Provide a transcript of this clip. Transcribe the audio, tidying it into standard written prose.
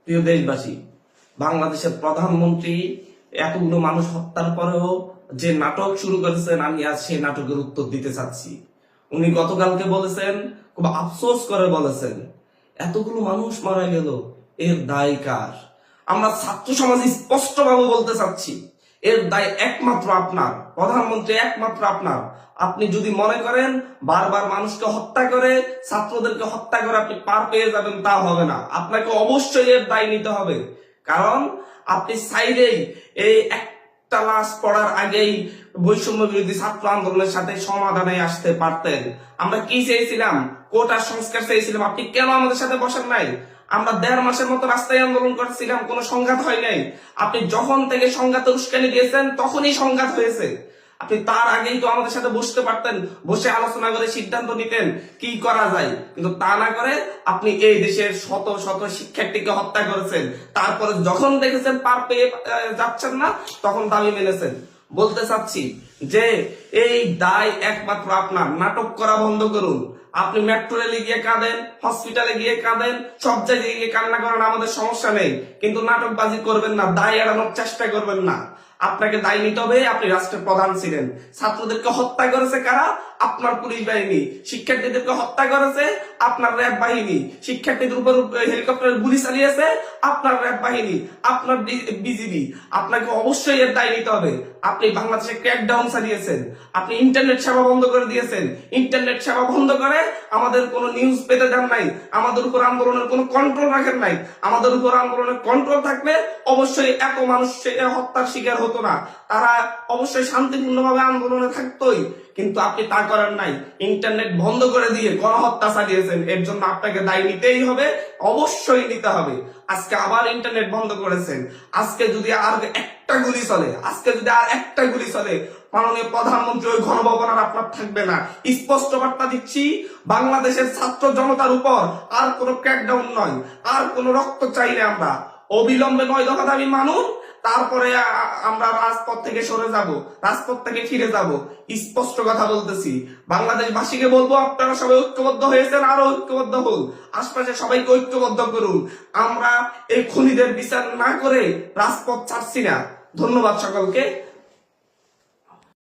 প্রিয় দেশবাসী, বাংলাদেশের প্রধানমন্ত্রী এতগুলো মানুষ হত্যার পরেও যে নাটক শুরু করেছেন, আমি আজ সেই নাটকের উত্তর দিতে চাচ্ছি। উনি গতকালকে বলেছেন, খুব আফসোস করে বলেছেন, এতগুলো মানুষ মারা গেল, এর দায় কার? আমরা ছাত্র সমাজ স্পষ্টভাবে বলতে চাচ্ছি, এর দায় একমাত্র আপনার, প্রধানমন্ত্রী একমাত্র আপনার। আপনি যদি মনে করেন বারবার মানুষকে হত্যা করে, ছাত্রদেরকে হত্যা করে আপনি পার পেয়ে যাবেন, তা হবে না। আপনাকে অবশ্যই এর দায় নিতে হবে। কারণ আপনি চাইলেই এই একটা লাশ পড়ার আগেই বৈষম্য বিরোধী ছাত্র আন্দোলনের সাথে সমাধানে আসতে পারতেন। আমরা কি চেয়েছিলাম? কোটার সংস্কার চেয়েছিলাম। আপনি কেন আমাদের সাথে বসেন নাই? আমরা 1.5 মাসের মতো রাস্তায় আন্দোলন করেছিলাম, কোনো সংঘাত হয় নাই। আপনি যখন থেকে সংঘাতের উস্কানি দিয়েছেন তখনই সংঘাত হয়েছে। আপনি তার আগেই তো আমাদের সাথে বসতে পারতেন, বসে আলোচনা করে সিদ্ধান্ত নিতেন কি করা যায়। কিন্তু তা না করে আপনি এই দেশের শত শত শিক্ষার্থীকে হত্যা করেছেন। তারপরে যখন দেখেছেন পার পেয়ে যাচ্ছেন না, তখন দাবি মেনেছেন। বলতে চাচ্ছি যে এই দায় একমাত্র আপনার। নাটক করা বন্ধ করুন। আপনি মেট্রো রেলে গিয়ে কাঁদেন, হসপিটালে গিয়ে কাঁদেন, সব জায়গায় গিয়ে কান্না করেন, আমাদের সমস্যা নেই। কিন্তু নাটকবাজি করবেন না, দায় এড়ানোর চেষ্টা করবেন না। আপনাকে দায় নিতে হবে। আপনি রাষ্ট্রের প্রধান ছিলেন। ছাত্রদেরকে হত্যা করেছে কারা? আপনার পুলিশ বাহিনী। শিক্ষার্থীদেরকে হত্যা করেছে আপনার র্যাব বাহিনী। শিক্ষার্থীদের উপর হেলিকপ্টার গুলি চালিয়েছে আপনার র্যাব বাহিনী, আপনার বিজিবি। আপনাকে অবশ্যই এর দায় নিতে হবে। আপনি বাংলাদেশে ক্র্যাকডাউন চালিয়েছেন, আপনি ইন্টারনেট সেবা বন্ধ করে দিয়েছেন। ইন্টারনেট সেবা বন্ধ করে আমাদের কোনো নিউজ পেতে দেন নাই, আমাদের উপর আন্দোলনের কোনো কন্ট্রোল রাখেন নাই। আমাদের উপর আন্দোলনের কন্ট্রোল থাকলে অবশ্যই এত মানুষ হত্যার শিকার হতো না, তারা অবশ্যই শান্তিপূর্ণভাবে আন্দোলনে থাকতোই। কিন্তু আপনি তা করেন নাই। ইন্টারনেট বন্ধ করে দিয়ে গণহত্যা চালিয়েছেন। এর জন্য আপনাকে দায় নিতেই হবে, অবশ্যই নিতে হবে। আজকে আবার ইন্টারনেট বন্ধ করেছেন। আজকে যদি আর একটা গুলি চলে, মাননীয় প্রধানমন্ত্রী ওই গণভবন আর আপনার থাকবে না। স্পষ্ট বার্তা দিচ্ছি, বাংলাদেশের ছাত্র জনতার উপর আর কোনো ক্র্যাকডাউন নয়, আর কোনো রক্ত চাই না আমরা। অবিলম্বে 9 দফা দাবি মানুন, তারপরে আমরা রাজপথ থেকে সরে যাব, রাজপথ থেকে ফিরে যাব। স্পষ্ট কথা বলতেছি, বাংলাদেশবাসীকে বলবো, আপনারা সবাই ঐক্যবদ্ধ হয়েছেন, আরো ঐক্যবদ্ধ হন। আশপাশে সবাইকে ঐক্যবদ্ধ করুন। আমরা এই খুনিদের বিচার না করে রাজপথ ছাড়ছি না। ধন্যবাদ সকলকে।